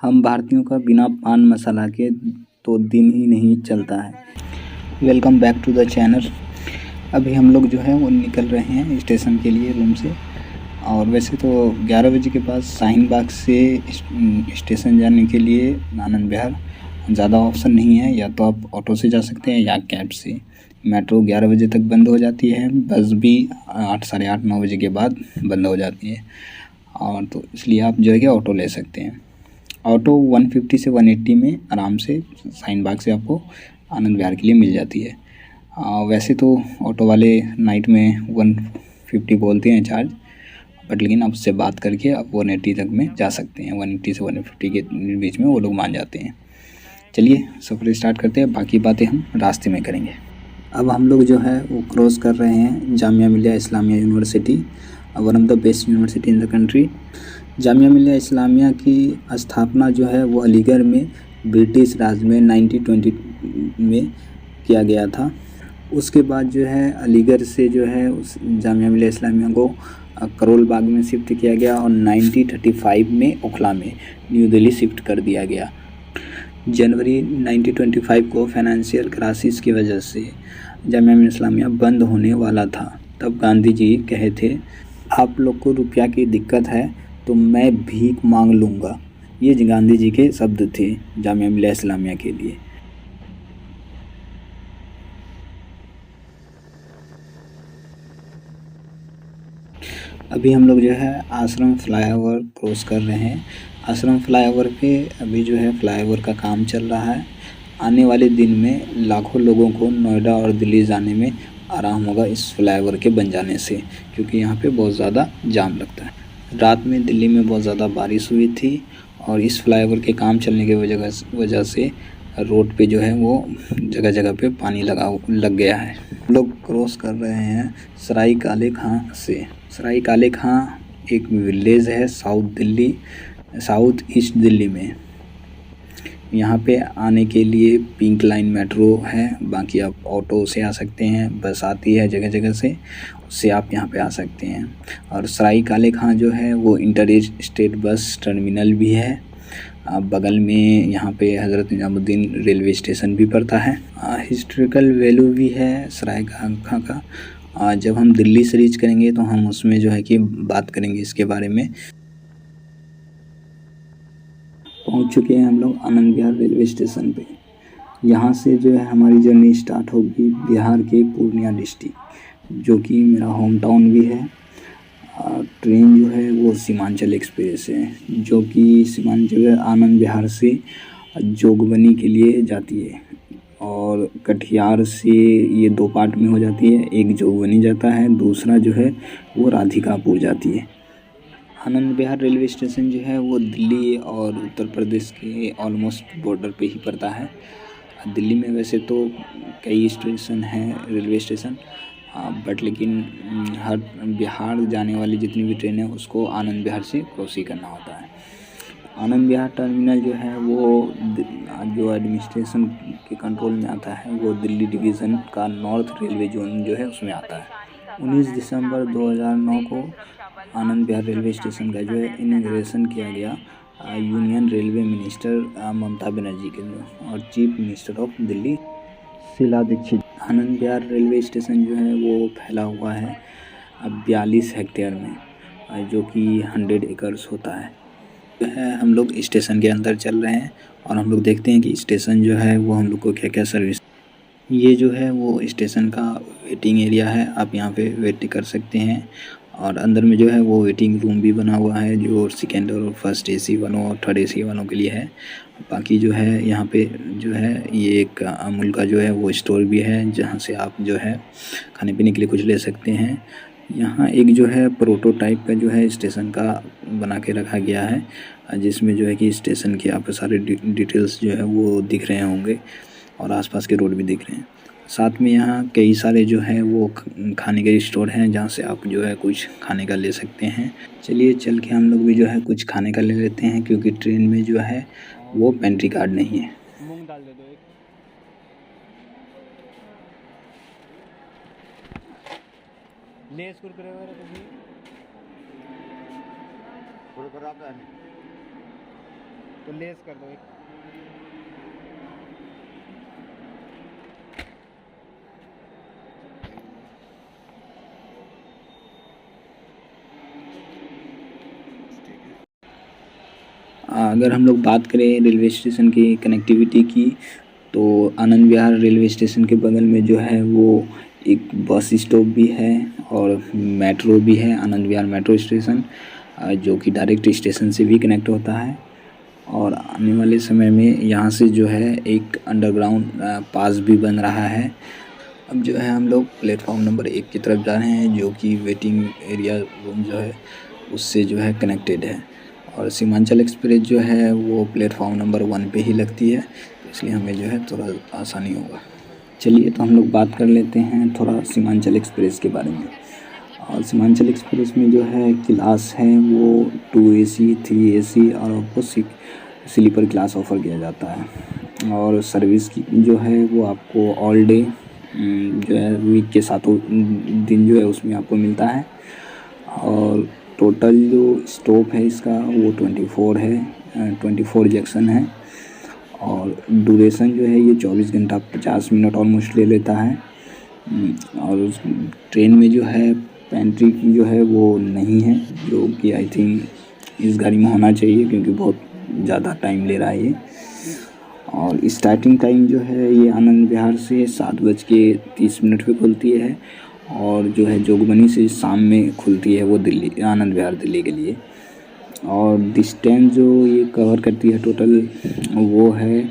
हम भारतीयों का बिना पान मसाला के तो दिन ही नहीं चलता है। Welcome back to the channel. अभी हम लोग जो है वो निकल रहे हैं स्टेशन के लिए रूम से। और वैसे तो 11 बजे के पास शाहीन बाग से स्टेशन जाने के लिए आनंद विहार ज़्यादा ऑप्शन नहीं है। या तो आप ऑटो से जा सकते हैं या कैब से। मेट्रो 11 बजे तक बंद हो जाती है। बस भी 8, साढ़े 8, 9 बजे के बाद बंद हो जाती है। और तो इसलिए आप जो है कि ऑटो ले सकते हैं। ऑटो 150 से 180 में आराम से शाहीन बाग से आपको आनंद विहार के लिए मिल जाती है। वैसे तो ऑटो वाले नाइट में 150 बोलते हैं चार्ज, बट लेकिन आप उससे बात करके आप 180 तक में जा सकते हैं। 180 से 150 के बीच में वो लोग मान जाते हैं। चलिए सफ़र स्टार्ट करते हैं, बाकी बातें हम रास्ते में करेंगे। अब हम लोग जो है वो क्रॉस कर रहे हैं Jamia Millia Islamia university, one of the best university in the country. Jamia Millia Islamia की स्थापना जो है वो अलीगढ़ में ब्रिटिश राज में 1920 में किया गया था। उसके बाद जो है अलीगढ़ से जो है उस जामिया मिलिया इस्लामिया को करोल बाग में शिफ्ट किया गया और 1935 में ओखला में न्यू दिल्ली शिफ्ट कर दिया गया। जनवरी 1925 को फाइनेंशियल क्राइसिस की वजह से जामिया मिलिया इस्लामिया बंद होने वाला था। तब गांधी जी कहे थे, आप लोग को रुपया की दिक्कत है तो मैं भीख मांग लूँगा। ये गांधी जी के शब्द थे जामिया मिलिया इस्लामिया के लिए। अभी हम लोग जो है आश्रम फ्लाईओवर क्रॉस कर रहे हैं। आश्रम फ्लाईओवर पे अभी जो है फ्लाईओवर का काम चल रहा है। आने वाले दिन में लाखों लोगों को नोएडा और दिल्ली जाने में आराम होगा इस फ्लाईओवर के बन जाने से, क्योंकि यहाँ पे बहुत ज़्यादा जाम लगता है। रात में दिल्ली में बहुत ज़्यादा बारिश हुई थी और इस फ्लाईओवर के काम चलने की वजह से रोड पे जो है वो जगह जगह पे पानी लग गया है। लोग क्रॉस कर रहे हैं सराय काले खां से। सराय काले खां एक विलेज है साउथ ईस्ट दिल्ली में। यहाँ पे आने के लिए पिंक लाइन मेट्रो है, बाकी आप ऑटो से आ सकते हैं, बस आती है जगह जगह से, उससे आप यहाँ पे आ सकते हैं। और सराय काले खां जो है वो इंटर स्टेट बस टर्मिनल भी है। बगल में यहाँ पे हज़रत निज़ामुद्दीन रेलवे स्टेशन भी पड़ता है। हिस्टोरिकल वैल्यू भी है सराय खां का। जब हम दिल्ली से रीच करेंगे तो हम उसमें जो है कि बात करेंगे इसके बारे में। पहुँच चुके हैं हम लोग आनंद विहार रेलवे स्टेशन पे। यहाँ से जो है हमारी जर्नी स्टार्ट होगी बिहार के पूर्णिया डिस्ट्रिक्ट, जो कि मेरा होम टाउन भी है। ट्रेन जो है वो सीमांचल एक्सप्रेस है, जो कि सीमांचल आनंद विहार से जोगबनी के लिए जाती है। और कटिहार से ये 2 पार्ट में हो जाती है, एक जोगबनी जाता है, दूसरा जो है वो राधिकापुर जाती है। आनंद विहार रेलवे स्टेशन जो है वो दिल्ली और उत्तर प्रदेश के ऑलमोस्ट बॉर्डर पे ही पड़ता है। दिल्ली में वैसे तो कई स्टेशन हैं रेलवे स्टेशन, बट लेकिन हर बिहार जाने वाली जितनी भी ट्रेन है उसको आनंद विहार से क्रॉस ही करना होता है। आनंद विहार टर्मिनल जो है वो जो एडमिनिस्ट्रेशन के कंट्रोल में आता है वो दिल्ली डिवीज़न का नॉर्थ रेलवे जोन जो है उसमें आता है। 19 दिसंबर 2009 को आनंद विहार रेलवे स्टेशन का जो है इनॉग्रेशन किया गया union railway minister Mamata Banerjee के और chief minister of Delhi Sheila Dikshit. Anand Vihar railway station जो है वो फैला हुआ है 42 हेक्टेयर में, जो कि 100 एकर्स होता है। हम लोग स्टेशन के अंदर चल रहे हैं और हम लोग देखते हैं कि स्टेशन जो है वो हम लोग को क्या क्या सर्विस। ये जो है वो स्टेशन का वेटिंग एरिया है, आप यहाँ पे वेट कर सकते हैं। और अंदर में जो है वो वेटिंग रूम भी बना हुआ है, जो सेकेंड और फर्स्ट एसी वालों और थर्ड एसी वालों के लिए है। बाकी जो है यहाँ पे जो है ये एक अमूल का जो है वो स्टोर भी है, जहाँ से आप जो है खाने पीने के लिए कुछ ले सकते हैं। यहाँ एक जो है प्रोटोटाइप का जो है स्टेशन का बना के रखा गया है, जिसमें जो है कि स्टेशन के आपको सारे डिटेल्स जो है वो दिख रहे होंगे और आसपास के रोड भी दिख रहे हैं। साथ में यहाँ कई सारे जो है वो खाने के स्टोर हैं, जहाँ से आप जो है कुछ खाने का ले सकते हैं। चलिए चल के हम लोग भी जो है कुछ खाने का ले लेते हैं, क्योंकि ट्रेन में जो है वो पेंट्री कार्ड नहीं है। मूंग डाल दे दो एक। लेस कुरकुरे वगैरह कुछ नहीं? तो लेस कर दो एक। अगर हम लोग बात करें रेलवे स्टेशन की कनेक्टिविटी की, तो आनंद विहार रेलवे स्टेशन के बगल में जो है वो एक बस स्टॉप भी है और मेट्रो भी है, आनंद विहार मेट्रो स्टेशन, जो कि डायरेक्ट स्टेशन से भी कनेक्ट होता है। और आने वाले समय में यहाँ से जो है एक अंडरग्राउंड पास भी बन रहा है। अब जो है हम लोग प्लेटफॉर्म नंबर 1 की तरफ जा रहे हैं, जो कि वेटिंग एरिया रूम जो है उससे जो है कनेक्टेड है। और सीमांचल एक्सप्रेस जो है वो प्लेटफॉर्म नंबर 1 पे ही लगती है, तो इसलिए हमें जो है थोड़ा आसानी होगा। चलिए तो हम लोग बात कर लेते हैं थोड़ा सीमांचल एक्सप्रेस के बारे में। और सीमांचल एक्सप्रेस में जो है क्लास है वो 2 AC 3 AC और आपको स्लीपर क्लास ऑफ़र किया जाता है। और सर्विस की जो है वो आपको ऑल डे जो है वीक के 7 दिन जो है उसमें आपको मिलता है। और टोटल जो स्टॉप है इसका वो 24 है, 24 जंक्शन है। और ड्यूरेशन जो है ये 24 घंटा 50 मिनट ऑलमोस्ट ले लेता है। और उस ट्रेन में जो है पेंट्री जो है वो नहीं है, जो कि आई थिंक इस गाड़ी में होना चाहिए क्योंकि बहुत ज़्यादा टाइम ले रहा है ये। और स्टार्टिंग टाइम जो है ये आनंद विहार से 7:30 पे खुलती है, और जो है जोगबनी से शाम में खुलती है वो दिल्ली आनंद विहार दिल्ली के लिए। और डिस्टेंस जो ये कवर करती है टोटल वो है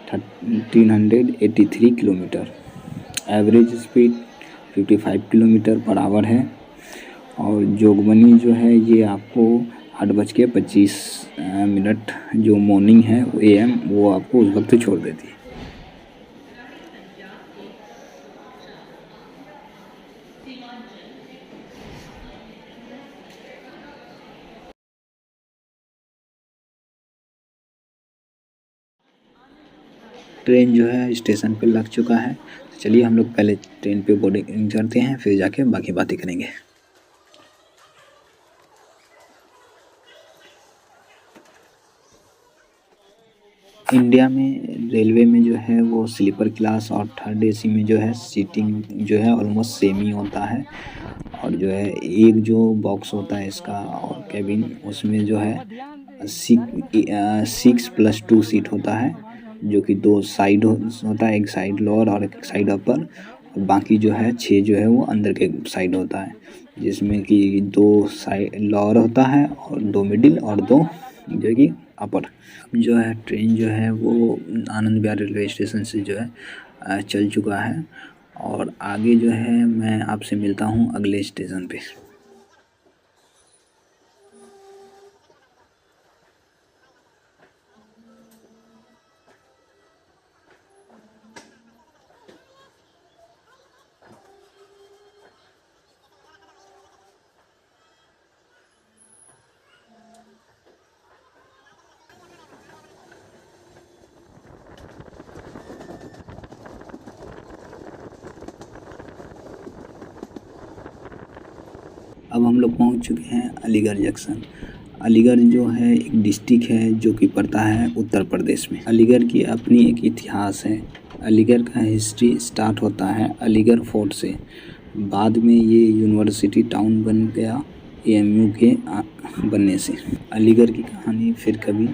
1383 kilometre. Average speed 55 kilometre per hour है। और जोगबनी जो है ये आपको 8:25 जो मॉर्निंग है AM वो आपको उस वक्त छोड़ देती है। ट्रेन जो है स्टेशन पे लग चुका है। तो चलिए हम लोग पहले ट्रेन पे बोर्डिंग करते हैं, फिर जाके बाकी बातें करेंगे। इंडिया में रेलवे में जो है वो स्लीपर क्लास और 3rd AC में जो है सीटिंग जो है ऑलमोस्ट सेम ही होता है। और जो है एक जो बॉक्स होता है इसका और कैबिन, उसमें जो है 6+2 सीट होता है, जो कि 2 साइड होता है, एक साइड लोअर और एक साइड अपर। और बाकी जो है 6 जो है वो अंदर के साइड होता है, जिसमें कि 2 साइड लोअर होता है और 2 मिडिल और 2 जो कि अपर। जो है ट्रेन जो है वो आनंद विहार रेलवे स्टेशन से जो है चल चुका है। और आगे जो है मैं आपसे मिलता हूँ अगले स्टेशन पे। अब हम लोग पहुंच चुके हैं अलीगढ़ जंक्शन। अलीगढ़ जो है एक डिस्ट्रिक्ट है जो कि पड़ता है उत्तर प्रदेश में। अलीगढ़ की अपनी एक इतिहास है। अलीगढ़ का हिस्ट्री स्टार्ट होता है अलीगढ़ फोर्ट से। बाद में ये यूनिवर्सिटी टाउन बन गया AMU के बनने से। अलीगढ़ की कहानी फिर कभी,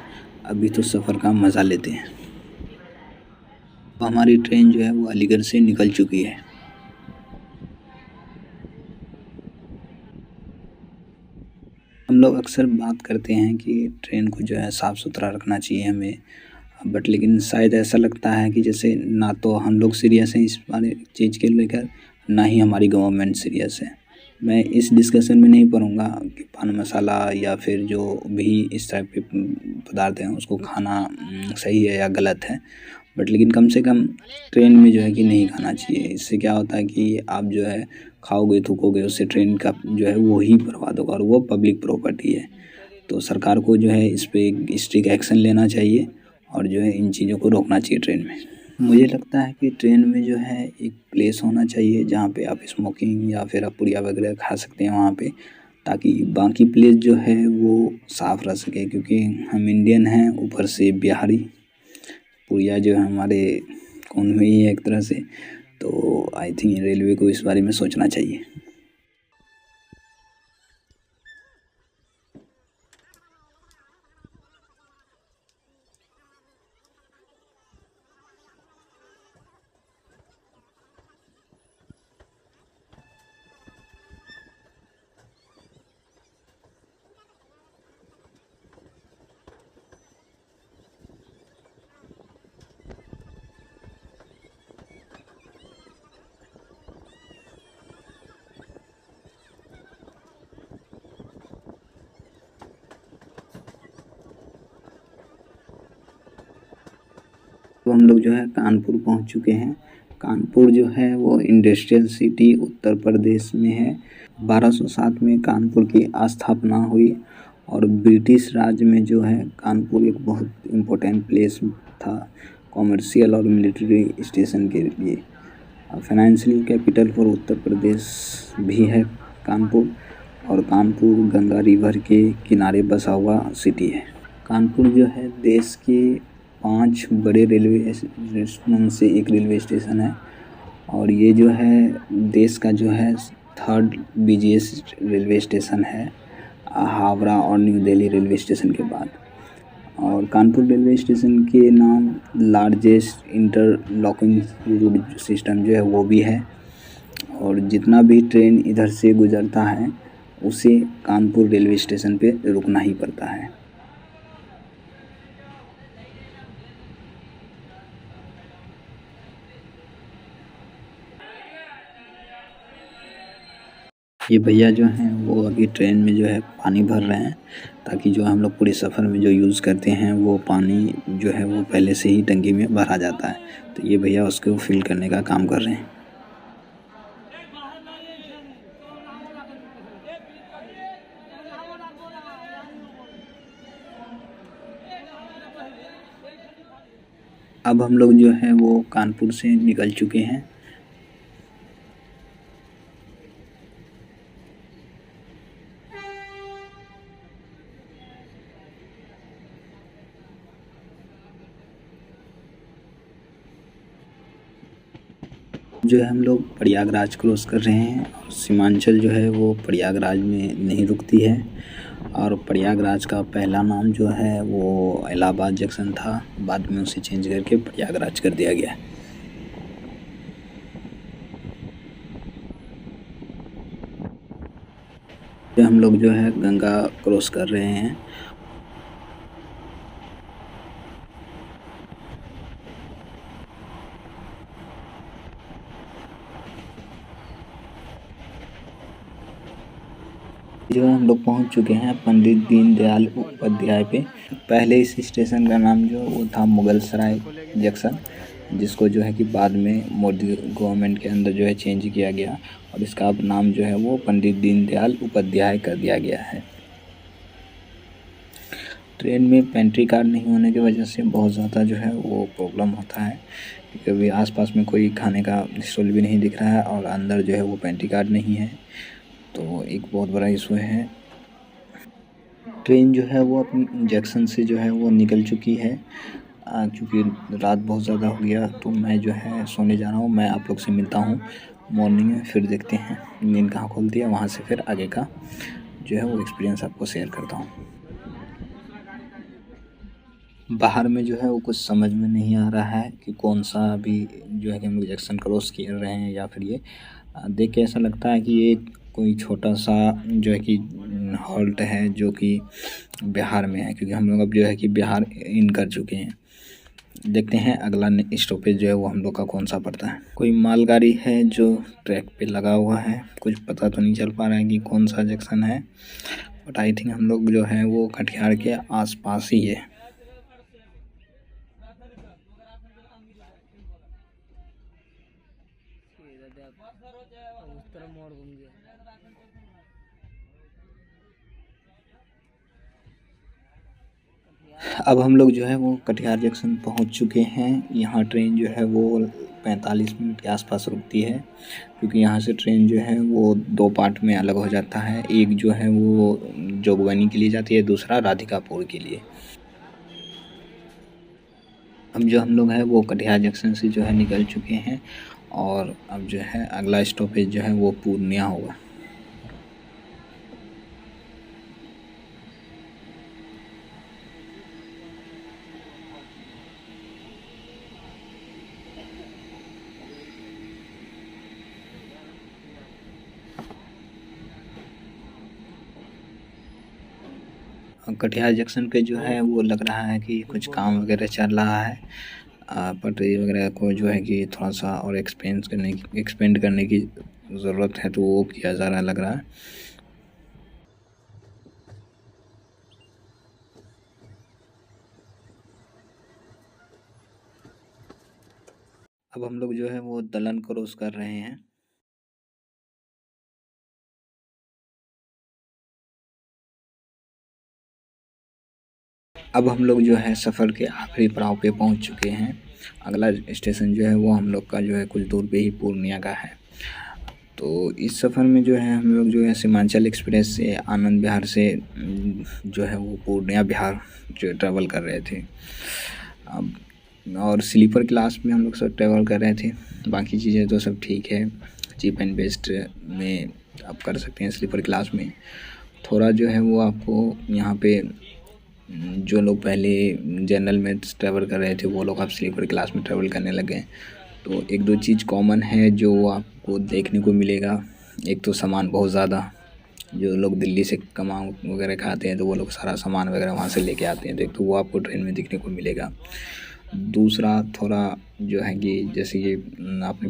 अभी तो सफ़र का मज़ा लेते हैं। हमारी ट्रेन जो है वो अलीगढ़ से निकल चुकी है। हम लोग अक्सर बात करते हैं कि ट्रेन को जो है साफ़ सुथरा रखना चाहिए हमें, बट लेकिन शायद ऐसा लगता है कि जैसे ना तो हम लोग सीरियस हैं इस वाले चीज़ के लेकर, ना ही हमारी गवर्नमेंट सीरियस है। मैं इस डिस्कशन में नहीं पढ़ूँगा कि पान मसाला या फिर जो भी इस टाइप के पदार्थ हैं उसको खाना सही है या गलत है, बट लेकिन कम से कम ट्रेन में जो है कि नहीं खाना चाहिए। इससे क्या होता है कि आप जो है खाओगे थूकोगे, उससे ट्रेन का जो है वो ही बर्बाद होगा और वो पब्लिक प्रॉपर्टी है। तो सरकार को जो है इस पर स्ट्रिक्ट एक्शन लेना चाहिए और जो है इन चीज़ों को रोकना चाहिए ट्रेन में। मुझे लगता है कि ट्रेन में जो है एक प्लेस होना चाहिए जहाँ पे आप स्मोकिंग या फिर आप पुड़िया वगैरह खा सकते हैं वहाँ पे, ताकि बाकी प्लेस जो है वो साफ रह सके, क्योंकि हम इंडियन हैं, ऊपर से बिहारी पुरिया जो है हमारे खून में ही है एक तरह से। तो आई थिंक रेलवे को इस बारे में सोचना चाहिए। तो हम लोग जो है कानपुर पहुंच चुके हैं। कानपुर जो है वो इंडस्ट्रियल सिटी उत्तर प्रदेश में है। 1207 में कानपुर की स्थापना हुई और ब्रिटिश राज में जो है कानपुर एक बहुत इम्पोर्टेंट प्लेस था कॉमर्शियल और मिलिट्री स्टेशन के लिए। Financial capital for Uttar Pradesh भी है कानपुर, और कानपुर गंगा रिवर के किनारे बसा हुआ सिटी है। कानपुर जो है देश के 5 बड़े रेलवे स्टेशन से एक रेलवे स्टेशन है, और ये जो है देश का जो है 3rd बिजिएस्ट रेलवे स्टेशन है हावड़ा और न्यू दिल्ली रेलवे स्टेशन के बाद। और कानपुर रेलवे स्टेशन के नाम लार्जेस्ट इंटरलॉकिंग रोड सिस्टम जो है वो भी है, और जितना भी ट्रेन इधर से गुजरता है उसे कानपुर रेलवे स्टेशन पे रुकना ही पड़ता है। ये भैया जो हैं वो अभी ट्रेन में जो है पानी भर रहे हैं, ताकि जो हम लोग पूरे सफ़र में जो यूज़ करते हैं वो पानी जो है वो पहले से ही टंकी में भरा जाता है। तो ये भैया उसको फिल करने का काम कर रहे हैं। अब हम लोग जो है वो कानपुर से निकल चुके हैं। जो है हम लोग प्रयागराज क्रॉस कर रहे हैं, और सीमांचल जो है वो प्रयागराज में नहीं रुकती है, और प्रयागराज का पहला नाम जो है वो इलाहाबाद जंक्शन था, बाद में उसे चेंज करके प्रयागराज कर दिया गया। हम लोग जो है गंगा क्रॉस कर रहे हैं। जो हम लोग पहुंच चुके हैं पंडित दीनदयाल उपाध्याय पे। पहले इस स्टेशन का नाम जो वो था मुगल सराय जंक्शन, जिसको जो है कि बाद में मोदी गवर्नमेंट के अंदर जो है चेंज किया गया, और इसका अब नाम जो है वो पंडित दीनदयाल उपाध्याय कर दिया गया है। ट्रेन में पेंट्री कार नहीं होने की वजह से बहुत ज़्यादा जो है वो प्रॉब्लम होता है, क्योंकि आसपास में कोई खाने का स्टॉल भी नहीं दिख रहा है, और अंदर जो है वो पेंट्री कार नहीं है, तो एक बहुत बड़ा इशू है। ट्रेन जो है वो अपनी जंक्शन से जो है वो निकल चुकी है, क्योंकि रात बहुत ज़्यादा हो गया, तो मैं जो है सोने जा रहा हूँ। मैं आप लोग से मिलता हूँ मॉर्निंग में, फिर देखते हैं नींद कहाँ खुलती है, वहाँ से फिर आगे का जो है वो एक्सपीरियंस आपको शेयर करता हूँ। बाहर में जो है वो कुछ समझ में नहीं आ रहा है कि कौन सा अभी जो है कि हम लोग जंक्शन क्रॉस कर रहे हैं, या फिर ये देख के ऐसा लगता है कि ये कोई छोटा सा जो है कि हॉल्ट है जो कि बिहार में है, क्योंकि हम लोग अब जो है कि बिहार इन कर चुके हैं। देखते हैं अगला स्टॉपेज जो है वो हम लोग का कौन सा पड़ता है। कोई मालगाड़ी है जो ट्रैक पे लगा हुआ है, कुछ पता तो नहीं चल पा रहा है कि कौन सा जंक्शन है, बट आई थिंक हम लोग जो है वो कटिहार के आसपास ही है। अब हम लोग जो है वो कटिहार जंक्शन पहुंच चुके हैं। यहाँ ट्रेन जो है वो 45 मिनट के आसपास रुकती है, क्योंकि यहाँ से ट्रेन जो है वो 2 पार्ट में अलग हो जाता है। एक जो है वो जोगबनी के लिए जाती है, दूसरा राधिकापुर के लिए। अब जो हम लोग हैं वो कटिहार जंक्शन से जो है निकल चुके हैं, और अब जो है अगला स्टॉपेज जो है वो पूर्णिया होगा। कटिहार जंक्शन पे जो है वो लग रहा है कि कुछ काम वगैरह चल रहा है। पटरी वगैरह को जो है कि थोड़ा सा और एक्सपेंड करने की ज़रूरत है, तो वो किया जा रहा लग रहा है। अब हम लोग जो है वो दलन क्रॉस कर रहे हैं। अब हम लोग जो है सफ़र के आखिरी पड़ाव पे पहुंच चुके हैं। अगला स्टेशन जो है वो हम लोग का जो है कुछ दूर पे ही पूर्णिया का है। तो इस सफ़र में जो है हम लोग जो है सीमांचल एक्सप्रेस से आनंद विहार से जो है वो पूर्णिया बिहार जो ट्रैवल कर रहे थे। अब और स्लीपर क्लास में हम लोग सब ट्रैवल कर रहे थे। बाकी चीज़ें तो सब ठीक है, चीप एंड बेस्ट में आप कर सकते हैं स्लीपर क्लास में। थोड़ा जो है वो आपको यहाँ पे जो लोग पहले जनरल में ट्रैवल कर रहे थे वो लोग अब स्लीपर क्लास में ट्रैवल करने लगे। तो एक दो चीज़ कॉमन है जो आपको देखने को मिलेगा। एक तो सामान बहुत ज़्यादा, जो लोग दिल्ली से कमा वगैरह खाते हैं तो वो लोग सारा सामान वगैरह वहाँ से लेके आते हैं, तो एक तो वो आपको ट्रेन में देखने को मिलेगा। दूसरा थोड़ा जो है कि जैसे कि आपने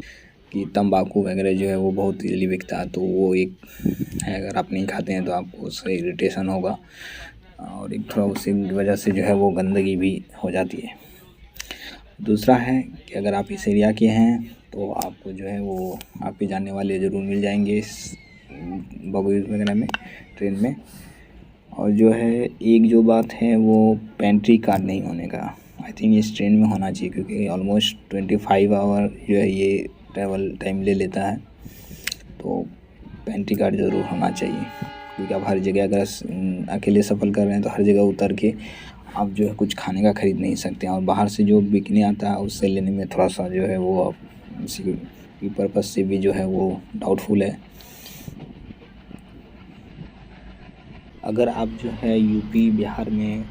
कि तंबाकू वगैरह जो है वो बहुत इजीली बिकता है, तो वो एक है, अगर आप नहीं खाते हैं तो आपको उससे इरिटेशन होगा, और एक थोड़ा उसी वजह से जो है वो गंदगी भी हो जाती है। दूसरा है कि अगर आप इस एरिया के हैं तो आपको जो है वो आपके जानने वाले ज़रूर मिल जाएंगे इस बगीच वगैरह में, ट्रेन में। और जो है एक जो बात है वो पेंट्री कार्ड नहीं होने का, आई थिंक इस ट्रेन में होना चाहिए, क्योंकि ऑलमोस्ट 25 आवर जो है ये ट्रैवल टाइम ले लेता है, तो पेंट्री कार्ड ज़रूर होना चाहिए। क्योंकि आप हर जगह अगर अकेले सफ़र कर रहे हैं तो हर जगह उतर के आप जो है कुछ खाने का ख़रीद नहीं सकते हैं, और बाहर से जो बिकने आता है उससे लेने में थोड़ा सा जो है वो आप सिक्योरिटी पर्पज़ से भी जो है वो डाउटफुल है। अगर आप जो है यूपी बिहार में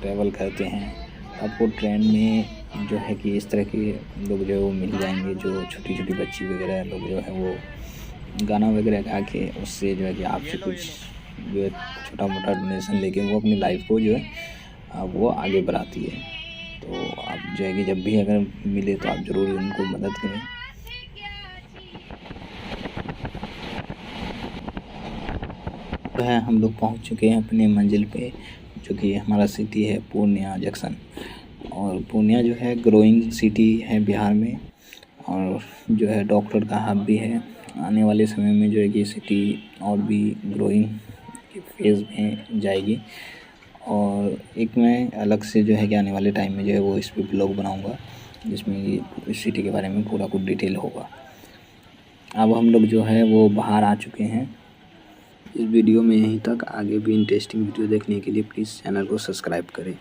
ट्रैवल करते हैं तो आपको ट्रेन में जो है कि इस तरह के लोग जो है वो मिल जाएंगे, जो छोटी छोटी बच्ची वगैरह लोग जो है वो गाना वगैरह गा के उससे जो है कि आपसे कुछ जो है छोटा मोटा डोनेशन लेके वो अपनी लाइफ को जो है वो आगे बढ़ाती है। तो आप जो है कि जब भी अगर मिले तो आप ज़रूर उनको मदद करें। जो है हम लोग पहुंच चुके हैं अपने मंजिल पे, जो कि हमारा सिटी है पूर्णिया जंक्शन। और पूर्णिया जो है ग्रोइंग सिटी है बिहार में, और जो है डॉक्टर का हब भी है। आने वाले समय में जो है कि सिटी और भी ग्रोइंग के फेज़ में जाएगी। और एक मैं अलग से जो है कि आने वाले टाइम में जो है वो इस पर ब्लॉग बनाऊंगा, जिसमें कि इस सिटी के बारे में पूरा कुछ डिटेल होगा। अब हम लोग जो है वो बाहर आ चुके हैं। इस वीडियो में यहीं तक। आगे भी इंटरेस्टिंग वीडियो देखने के लिए प्लीज़ चैनल को सब्सक्राइब करें।